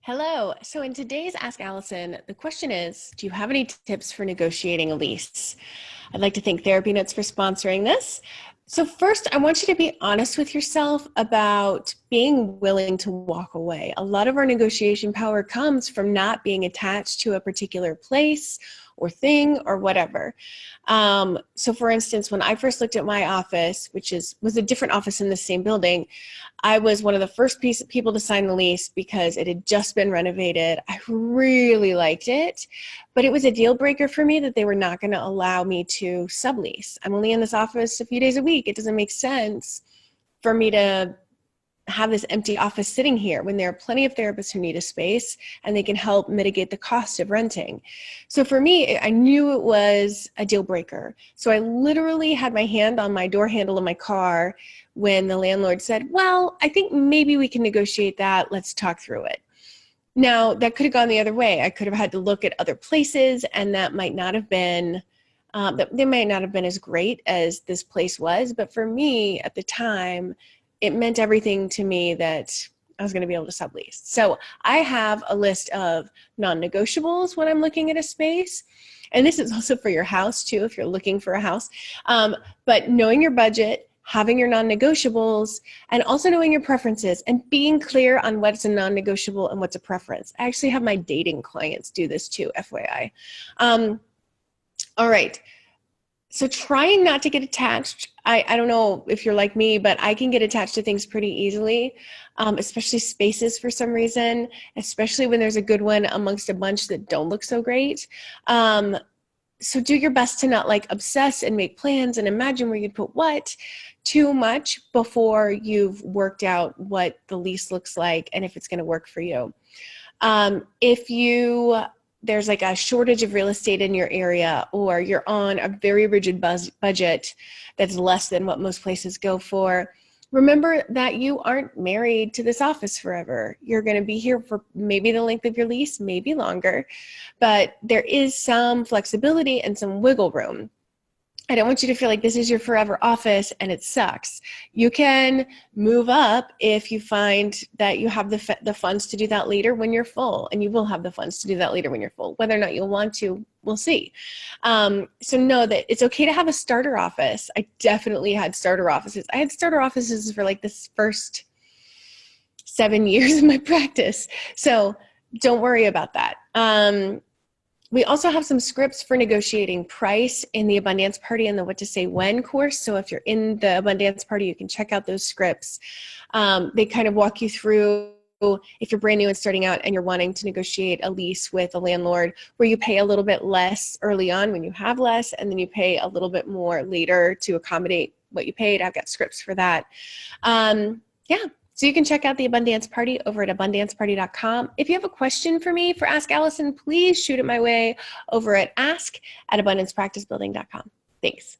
Hello. So in today's Ask Allison, the question is, do you have any tips for negotiating a lease? I'd like to thank TherapyNotes for sponsoring this. So first, I want you to be honest with yourself about being willing to walk away. A lot of our negotiation power comes from not being attached to a particular place or thing or whatever. So for instance, when I first looked at my office, which was a different office in the same building, I was one of the first people to sign the lease because it had just been renovated. I really liked it, but it was a deal breaker for me that they were not going to allow me to sublease. I'm only in this office a few days a week. It doesn't make sense for me to have this empty office sitting here when there are plenty of therapists who need a space and they can help mitigate the cost of renting. So for me, I knew it was a deal breaker. So I literally had my hand on my door handle of my car when the landlord said, well, I think maybe we can negotiate that. Let's talk through it. Now, that could have gone the other way. I could have had to look at other places, and that might not have been they might not have been as great as this place was. But for me at the time, it meant everything to me that I was going to be able to sublease. So I have a list of non-negotiables when I'm looking at a space. And this is also for your house too, if you're looking for a house. But knowing your budget, having your non-negotiables, and also knowing your preferences and being clear on what's a non-negotiable and what's a preference. I actually have my dating clients do this too, FYI. All right. So trying not to get attached, I don't know if you're like me, but I can get attached to things pretty easily, especially spaces for some reason, especially when there's a good one amongst a bunch that don't look so great. So do your best to not like obsess and make plans and imagine where you'd put what too much before you've worked out what the lease looks like and if it's going to work for you. There's like a shortage of real estate in your area, or you're on a very rigid budget that's less than what most places go for, remember that you aren't married to this office forever. You're going to be here for maybe the length of your lease, maybe longer, but there is some flexibility and some wiggle room. I don't want you to feel like this is your forever office and it sucks. You can move up if you find that you have the funds to do that later when you're full, and you will have the funds to do that later when you're full. Whether or not you'll want to, we'll see. So know that it's okay to have a starter office. I definitely had starter offices. I had starter offices for like this first 7 years of my practice. So don't worry about that. We also have some scripts for negotiating price in the Abundance Party and the What to Say When course. So if you're in the Abundance Party, you can check out those scripts. They kind of walk you through if you're brand new and starting out and you're wanting to negotiate a lease with a landlord where you pay a little bit less early on when you have less, and then you pay a little bit more later to accommodate what you paid. I've got scripts for that. Yeah. So you can check out the Abundance Party over at abundanceparty.com. If you have a question for me for Ask Allison, please shoot it my way over at ask@abundancepracticebuilding.com. Thanks.